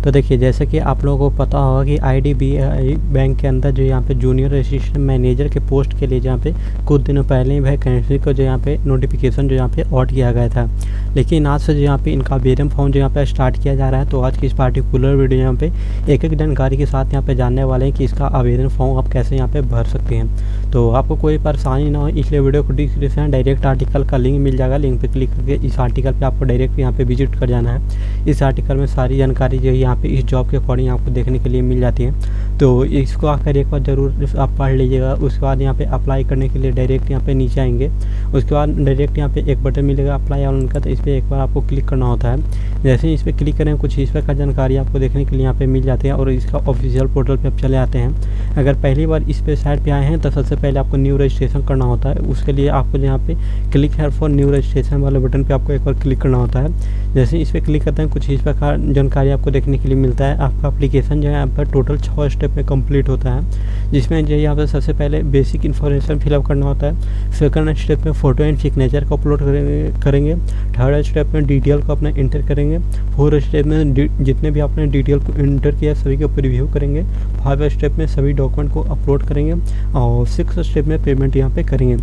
तो देखिए जैसे कि आप लोगों को पता होगा कि IDBI बैंक के अंदर जो यहाँ पे जूनियर असिस्टेंट मैनेजर के पोस्ट के लिए जहाँ पे कुछ दिनों पहले ही वैकेंसी को जो यहाँ पे नोटिफिकेशन जो यहाँ पे आउट किया गया था, लेकिन आज से जो यहाँ पे इनका आवेदन फॉर्म जो यहाँ पे स्टार्ट किया जा रहा है। तो आज की इस पार्टिकुलर वीडियो यहाँ पे एक एक जानकारी के साथ यहाँ पे जानने वाले हैं कि इसका आवेदन फॉर्म आप कैसे यहाँ पे भर सकते हैं। तो आपको कोई परेशानी ना हो इसलिए वीडियो को डिस्क्रिप्शन डायरेक्ट आर्टिकल का लिंक मिल जाएगा। लिंक पे क्लिक करके इस आर्टिकल पे आपको डायरेक्ट यहाँ पे विजिट कर जाना है। इस आर्टिकल में सारी जानकारी जो है यहाँ पे इस जॉब के अकॉर्डिंग आपको देखने के लिए मिल जाती है। तो इसको आकर एक बार ज़रूर आप पढ़ लीजिएगा। उसके बाद यहाँ पे अप्लाई करने के लिए डायरेक्ट यहाँ पे नीचे आएंगे। उसके बाद डायरेक्ट यहाँ पे एक बटन मिलेगा अप्लाई ऑनलाइन का, तो इस पर एक बार आपको क्लिक करना होता है। जैसे ही इस पर क्लिक करें कुछ इस पर का जानकारी आपको देखने के लिए यहाँ पे मिल जाती है और इसका ऑफिशियल पोर्टल पे आप चले आते हैं। अगर पहली बार इस पे साइट पे आए हैं तो सबसे पहले आपको न्यू रजिस्ट्रेशन करना होता है। उसके लिए आपको यहाँ पे click here for new registration वाले बटन पे आपको एक बार क्लिक करना होता है। जैसे इस पर क्लिक करते हैं कुछ इस प्रकार जानकारी आपको देखने के लिए मिलता है। आपका एप्लीकेशन जो है यहाँ पर टोटल 6 स्टेप में कंप्लीट होता है, जिसमें जो यहाँ पर सबसे पहले बेसिक इन्फॉर्मेशन फिलअप करना होता है। सेकंड स्टेप में फ़ोटो एंड सिग्नेचर को अपलोड करेंगे। थर्ड स्टेप में डिटेल को अपना इंटर करेंगे। फोर्थ स्टेप में जितने भी आपने डिटेल को इंटर किया सभी को प्रीव्यू करेंगे। 5 स्टेप में सभी डॉक्यूमेंट को अपलोड करेंगे और 6 स्टेप में पेमेंट यहाँ पे करेंगे।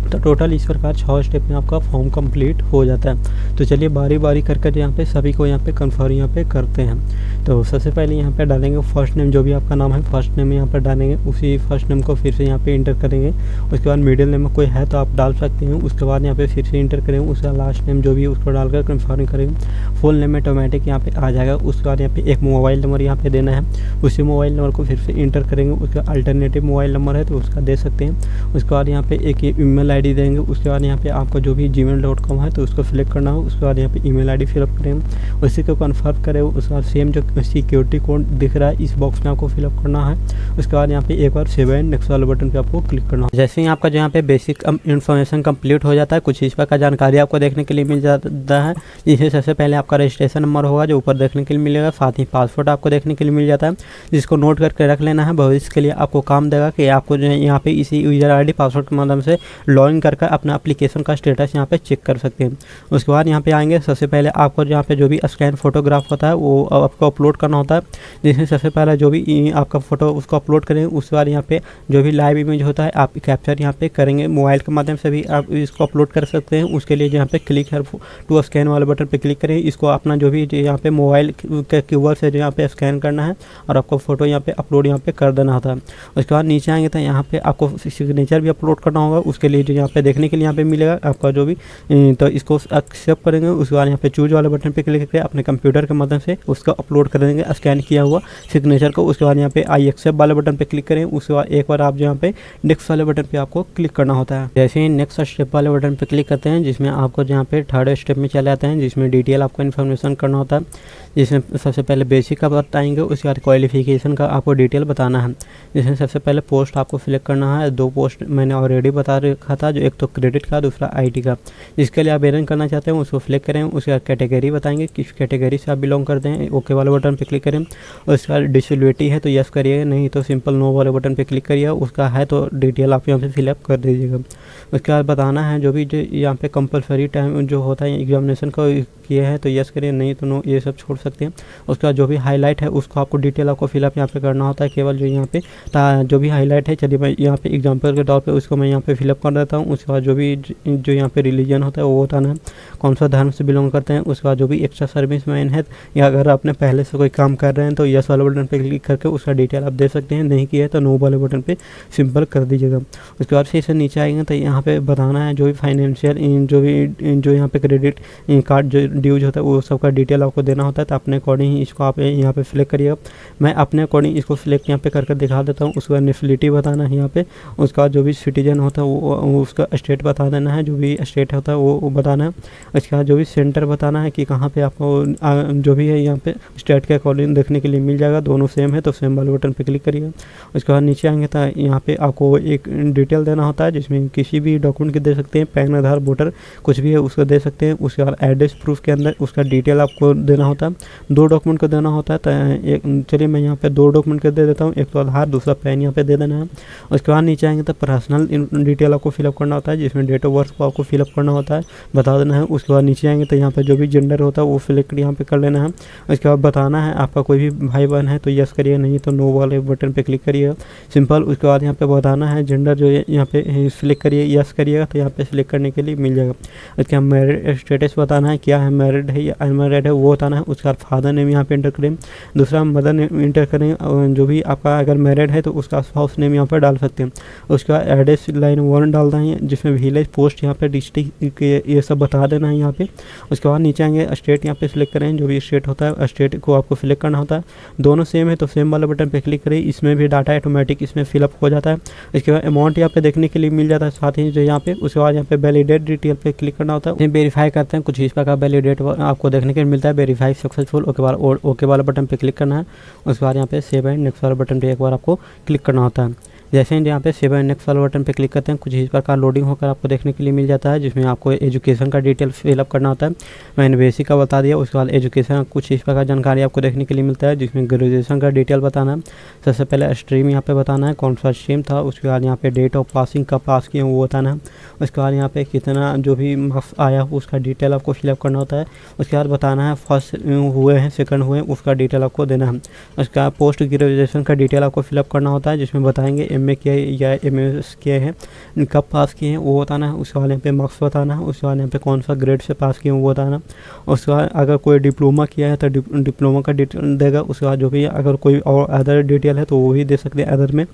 तो टोटल इस प्रकार 6 स्टेप में आपका फॉर्म कंप्लीट हो जाता है। तो चलिए बारी बारी कर यहाँ पे सभी को यहाँ पे कन्फर्म यहाँ पे करते हैं। तो सबसे पहले यहाँ पे डालेंगे फर्स्ट नेम, जो भी आपका नाम है फर्स्ट नेम यहाँ पर डालेंगे। उसी फर्स्ट नेम को फिर से यहाँ पे इंटर करेंगे। उसके बाद मिडिल नेम में कोई है तो आप डाल सकते हैं। उसके बाद यहाँ पे फिर से इंटर करेंगे। उसका लास्ट नेम जो भी उसको डालकर कन्फर्म करेंगे। फुल नेम ऑटोमेटिक यहाँ पे आ जाएगा। उसके बाद यहाँ पे एक मोबाइल नंबर यहाँ पे देना है। उसी मोबाइल नंबर को फिर से इंटर करेंगे। उसका अल्टरनेटिव मोबाइल नंबर है तो उसका दे सकते हैं। उसके बाद यहाँ पे एक ईमेल ID देंगे। उसके बाद यहाँ पे आपका जो भी gmail.com है तो उसको सिलेक्ट करना हो। उसके बाद यहाँ पे ईमेल ID फिलअप करेंगे, उसी को कन्फर्म करें। उसके बाद सेम जो सिक्योरिटी कोड दिख रहा है इस बॉक्स में आपको फिलअप करना है। उसके बाद यहाँ पे एक बार सेव एंड नेक्स्ट वाले बटन पे आपको क्लिक करना है। जैसे ही आपका जो यहाँ पे बेसिक इन्फॉर्मेशन कंप्लीट हो जाता है कुछ इस प्रकार जानकारी आपको देखने के लिए मिल जाता है। जिससे सबसे पहले आपका रजिस्ट्रेशन नंबर होगा जो ऊपर देखने के लिए मिलेगा, साथ ही पासवर्ड आपको देखने के लिए मिल जाता है, जिसको नोट करके रख लेना है। भविष्य के लिए आपको काम देगा कि आपको जो है यहाँ पे इसी यूजर ID पासवर्ड के माध्यम से लॉगिन करके अपना एप्लीकेशन का स्टेटस यहाँ पे चेक कर सकते हैं। उसके बाद यहाँ पे आएंगे। सबसे पहले आपको यहाँ पे जो भी स्कैन फोटोग्राफ होता है वो आपको अपलोड करना होता है, जिसमें सबसे पहले जो भी आपका फोटो उसको अपलोड करेंगे। उसके बाद यहाँ पे जो भी लाइव इमेज होता है आप कैप्चर यहाँ पे करेंगे। मोबाइल के माध्यम से भी आप इसको अपलोड कर सकते हैं। उसके लिए यहाँ पे क्लिक हेयर टू स्कैन वाले बटन पे क्लिक करें। इसको अपना जो भी यहाँ पे मोबाइल के कीवर्ड से जो यहाँ पे स्कैन करना है और आपको फोटो यहाँ पे अपलोड यहाँ पे कर देना होता है। उसके बाद नीचे आएंगे तो यहाँ पे आपको सिग्नेचर भी अपलोड करना होगा। उसके लिए जो यहाँ पे देखने के लिए यहाँ पे मिलेगा आपका जो भी, तो इसको एक्सेप्ट करेंगे। उसके बाद यहाँ पे चूज वाले बटन पे क्लिक करके अपने कंप्यूटर के मदद से उसको अपलोड कर देंगे स्कैन किया हुआ सिग्नेचर को। उसके बाद यहाँ पे आई एक्सेप्ट वाले बटन पे क्लिक करें। उसके बाद एक बार आप जो यहाँ पे नेक्स्ट वाले बटन पे आपको क्लिक करना होता है। जैसे ही नेक्स्ट स्टेप वाले बटन पे क्लिक करते हैं जिसमें आपको यहाँ पे थर्ड स्टेप में चले आते हैं, जिसमें डिटेल आपको इन्फॉर्मेशन करना होता है। जिसमें सबसे पहले बेसिक का बताएंगे। उसके बाद क्वालिफिकेशन का आपको डिटेल बताना है, जिसमें सबसे पहले पोस्ट आपको सिलेक्ट करना है। 2 पोस्ट मैंने ऑलरेडी बता रखा था, जो एक तो क्रेडिट का दूसरा IT का। जिसके लिए आवेदन करना चाहते हैं उसको सिलेक्ट करें। उसके बाद कैटेगरी बताएंगे किस कैटेगरी से आप बिलोंग करते हैं। ओके वाले बटन पे क्लिक करें। उसके बाद डिसेबिलिटी है तो यस करिएगा, नहीं तो सिंपल नो वाले बटन पे क्लिक करिए। उसका है तो डिटेल आप यहाँ पे फिलअप कर दीजिएगा। उसके बाद बताना है जो भी जो यहाँ पे कंपलसरी टाइम जो होता है एग्जामिनेशन का किए हैं तो यस करिए, नहीं तो नो, ये सब छोड़ सकते हैं। उसका जो भी हाईलाइट है उसको आपको डिटेल आपको फिलअप यहाँ पे करना होता है। केवल जो यहाँ पे जो भी हाईलाइट है, चलिए मैं यहाँ पे एग्जांपल के तौर पे उसको मैं यहाँ पे फिलअप कर देता हूँ। उसके बाद जो भी जो यहाँ पे रिलीजन होता है वो बताना है, कौन सा धर्म से बिलोंग करते हैं। उसके बाद जो भी एक्स्ट्रा सर्विस मैन है या अगर आपने पहले से कोई काम कर रहे हैं तो यस वाले बटन पर क्लिक करके उसका डिटेल आप दे सकते हैं। नहीं किया है तो नो वाले बटन पर सिंपल कर दीजिएगा। उसके बाद फिर से नीचे आएंगे तो यहाँ पे बताना है जो भी फाइनेंशियल जो यहाँ पे क्रेडिट कार्ड जो ड्यूज होता है वो सबका डिटेल आपको देना होता है। तो अपने अकॉर्डिंग ही इसको आप यहाँ पे सिलेक्ट करिएगा। मैं अपने अकॉर्डिंग इसको सिलेक्ट यहाँ पे करके दिखा देता हूँ। उसके बाद नेशनलिटी बताना है यहाँ पे। उसके बाद जो भी सिटीजन होता है वो उसका स्टेट बता देना है, जो भी स्टेट होता है वो बताना है। उसके बाद जो भी सेंटर बताना है कि कहाँ पे आपको जो भी है यहाँ पे स्टेट के अकॉर्डिंग देखने के लिए मिल जाएगा। दोनों सेम है तो सेम वाले बटन पे क्लिक करिएगा। उसके बाद नीचे आएंगे तो यहाँ पे आपको एक डिटेल देना होता है, जिसमें किसी भी डॉक्यूमेंट के दे सकते हैं, पैन, आधार, वोटर कुछ भी है उसको दे सकते हैं। उसके बाद एड्रेस प्रूफ के अंदर उसका डिटेल आपको देना होता है। 2 डॉक्यूमेंट को देना होता है। तो एक चलिए मैं यहाँ पे 2 डॉक्यूमेंट को दे देता हूँ, एक तो आधार, दूसरा पैन यहाँ पे दे देना है। उसके बाद नीचे आएंगे तो पर्सनल डिटेल आपको फिलअप करना होता है, जिसमें डेट ऑफ बर्थ को आपको फिलअप करना होता है, बता देना है। उसके बाद नीचे आएंगे तो यहाँ पे जो भी जेंडर होता है वो सिलेक्ट यहाँ पे कर लेना है। उसके बाद बताना है आपका कोई भी भाई बहन है तो यस करिए, नहीं तो नो वाले बटन पे क्लिक करिए, सिंपल। उसके बाद यहाँ पे बताना है जेंडर जो है यहाँ पे सिलेक्ट करिए, यस करिएगा तो यहाँ पे सिलेक्ट करने के लिए मिल जाएगा। उसके बाद मैरिड स्टेटस बताना है, क्या है, मैरिड है या अनमैरिड है वो बताना है। उसके बाद फादर नेम यहाँ पे इंटर करें, दूसरा मदर नेम इंटर करें, जो भी आपका अगर मैरिड है तो उसका स्पाउस नेम यहाँ पर डाल सकते हैं। उसके बाद एड्रेस लाइन 1 डालना है, जिसमें विलेज, पोस्ट, यहाँ पे डिस्ट्रिक्ट ये सब बता देना है यहाँ पे। उसके बाद नीचे आएंगे स्टेट यहाँ पे सिलेक्ट करें, जो भी स्टेट होता है स्टेट को आपको सिलेक्ट करना होता है। दोनों सेम है तो सेम वाले बटन पे क्लिक करें, इसमें भी डाटा ऑटोमेटिक इसमें फिलअप हो जाता है। इसके बाद अमाउंट यहाँ पे देखने के लिए मिल जाता है साथ ही जो यहाँ पे। उसके बाद यहाँ पे वैलिडेट डिटेल पे क्लिक करना होता है, वेरीफाई करते हैं, कुछ इस प्रकार वैलिडेट आपको देखने के लिए मिलता है, वेरीफाई सक्सेसफुल। ओके बाद ओके वाले बटन पे क्लिक करना है। उसके बाद यहाँ पे सेव एंड नेक्स्ट वाले बटन पे एक बार आपको क्लिक करना होता है। जैसे ही यहाँ पे सेव एंड नेक्स्ट वाले बटन पे क्लिक करते हैं, कुछ इस प्रकार लोडिंग होकर आपको देखने के लिए मिल जाता है, जिसमें आपको एजुकेशन का डिटेल फिलअप करना होता है। मैंने बेसिक का बता दिया। उसके बाद एजुकेशन कुछ इस प्रकार जानकारी आपको देखने के लिए मिलता है, जिसमें ग्रेजुएशन का डिटेल बताना है। सबसे पहले स्ट्रीम यहाँ पे बताना है, कौन सा स्ट्रीम था। उसके बाद यहाँ पे डेट ऑफ पासिंग, कब पास किए वो बताना है। उसके बाद यहाँ पे कितना जो भी मार्क्स आया उसका डिटेल आपको फिलअप करना होता है। उसके बाद बताना है फर्स्ट हुए हैं, सेकंड हुए हैं, उसका डिटेल आपको देना है। उसके बाद पोस्ट ग्रेजुएशन का डिटेल आपको फिलअप करना होता है, जिसमें बताएंगे MA किया या MS किए हैं, कब पास किए हैं वो बताना है। उसके बाद यहाँ पे मार्क्स बताना है। उसके बाद यहाँ पे कौन सा ग्रेड से पास किए हैं वो बताना। उसके बाद अगर कोई डिप्लोमा किया है तो डिप्लोमा का डिटेल देगा। उसके बाद जो भी अगर कोई और अदर डिटेल है तो वो भी दे सकते हैं अदर में।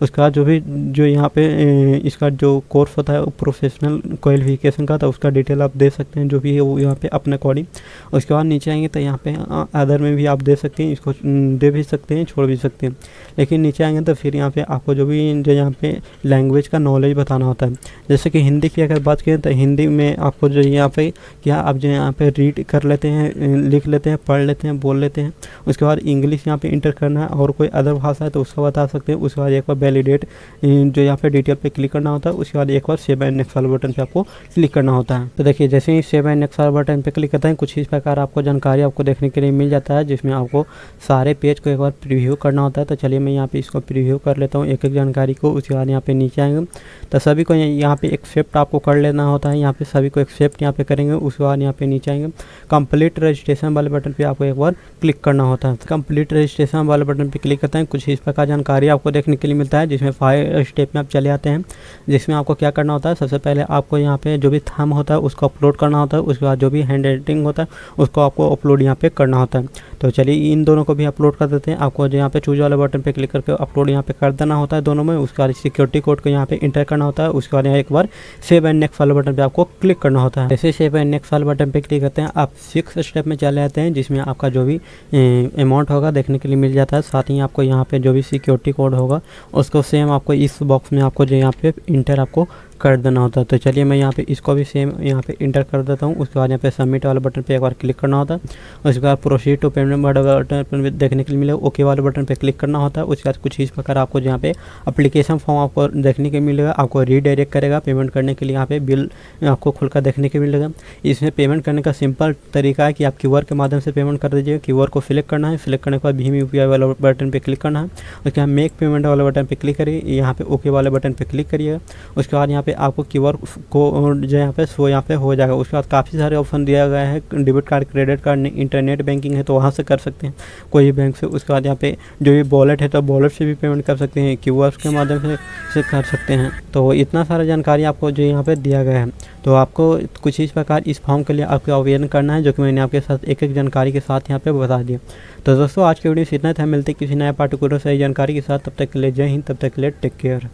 उसके बाद जो यहाँ पे इसका जो कोर्स होता है प्रोफेशनल क्वालिफिकेशन का, तो उसका डिटेल आप दे सकते हैं, जो भी है वो यहाँ पे अपने अकॉर्डिंग। उसके बाद नीचे आएंगे तो यहाँ पे अदर में भी आप दे सकते हैं, इसको दे भी सकते हैं, छोड़ भी सकते हैं। लेकिन नीचे आएंगे तो फिर यहाँ पे आपको जो भी जो यहाँ पे लैंग्वेज का नॉलेज बताना होता है। जैसे कि हिंदी की अगर बात करें तो हिंदी में आपको जो यहाँ पे क्या आप जो यहाँ पे रीड कर लेते हैं, लिख लेते हैं, पढ़ लेते हैं, बोल लेते हैं। उसके बाद इंग्लिश यहाँ पे इंटर करना है, और कोई अदर भाषा है तो उसका बता सकते हैं। उसके बाद एक बार वैलिडेट जो यहाँ पे डिटेल पे क्लिक करना होता है। उसके बाद एक बार सेव एंड नेक्स्ट वाले बटन पे आपको क्लिक करना होता है। तो देखिए जैसे ही सेव एंड नेक्स्ट वाले बटन पे क्लिक करते हैं, कुछ इस प्रकार आपको जानकारी आपको देखने के लिए मिल जाता है, जिसमें आपको सारे पेज को एक बार प्रीव्यू करना होता है। तो चलिए मैं यहाँ पे इसको प्रीव्यू कर लेता हूँ एक एक जानकारी को। उसके बाद यहाँ पे नीचे आएंगे तो सभी को यहाँ पे एक्सेप्ट आपको कर लेना होता है। यहाँ पे सभी को एक्सेप्ट यहाँ पे करेंगे। उसके बाद यहाँ पे नीचे आएंगे कंप्लीट रजिस्ट्रेशन वाले बटन पे आपको एक बार क्लिक करना होता है। कंप्लीट रजिस्ट्रेशन वाले बटन पे क्लिक करते हैं, कुछ इस प्रकार जानकारी आपको देखने के लिए मिलता है, जिसमें 5 स्टेप में आप चले आते हैं। जिसमें आपको क्या करना होता है, सबसे पहले आपको यहाँ पे जो भी थंब होता है उसको अपलोड करना होता है। उसके बाद जो भी हैंड राइटिंग होता है उसको आपको अपलोड यहाँ पे करना होता है। तो चलिए इन दोनों को भी अपलोड कर देते हैं। आपको जो यहाँ पे चूज वाले बटन पे क्लिक करके अपलोड यहाँ पे कर देना होता है दोनों में। उसके बाद सिक्योरिटी कोड को यहाँ पे इंटर करना होता है। उसके बाद यहाँ एक बार सेव एंड नेक्स्ट वाले बटन पे आपको क्लिक करना होता है। जैसे सेव एंड नेक्स्ट वाले बटन पे क्लिक करते हैं, आप 6 स्टेप में चले जाते हैं, जिसमें आपका जो भी अमाउंट होगा देखने के लिए मिल जाता है। साथ ही आपको यहाँ पे जो भी सिक्योरिटी कोड होगा उसको सेम आपको इस बॉक्स में आपको जो यहाँ पे इंटर आपको कर देना होता है। तो चलिए मैं यहाँ पे इसको भी सेम यहाँ पे इंटर कर देता हूँ। उसके बाद यहाँ पे सबमिट वाले बटन पे एक बार क्लिक करना होता है। उसके बाद प्रोसीड टू पेमेंट वाले बटन पे देखने के लिए मिलेगा, ओके वाले बटन पे क्लिक करना होता है। उसके बाद कुछ इस प्रकार आपको यहाँ पे एप्लीकेशन फॉर्म आपको देखने के मिलेगा, आपको रीडायरेक्ट करेगा पेमेंट करने के लिए। यहाँ पे बिल आपको खुलकर देखने के मिलेगा। इसमें पेमेंट करने का सिंपल तरीका है कि आप QR के माध्यम से पेमेंट कर दीजिए। QR को सिलेक्ट करना है, सिलेक्ट करने के बाद भीम UPI वाला बटन पर क्लिक करना है। उसके बाद मेक पेमेंट वाले बटन पर क्लिक करिए, यहाँ पे ओके वाले बटन पर क्लिक करिएगा। उसके बाद यहाँ पे आपको QR को जो यहाँ पे सो यहाँ पे हो जाएगा। उसके बाद काफ़ी सारे ऑप्शन दिया गया है, debit card, credit card, internet banking है तो वहाँ से कर सकते हैं कोई भी बैंक से। उसके बाद यहाँ पे जो भी वॉलेट है तो वॉलेट से भी पेमेंट कर सकते हैं, QR के माध्यम से कर सकते हैं। तो इतना सारा जानकारी आपको जो यहाँ पे दिया गया है। तो आपको कुछ इस प्रकार इस फॉर्म के लिए आपको आवेदन करना है, जो कि मैंने आपके साथ एक एक जानकारी के साथ यहाँ पे बता दिया। तो दोस्तों आज के वीडियो से इतना था, मिलते किसी नया पार्टिकुलर सही जानकारी के साथ। तब तक के लिए जय हिंद, तब तक के लिए टेक केयर।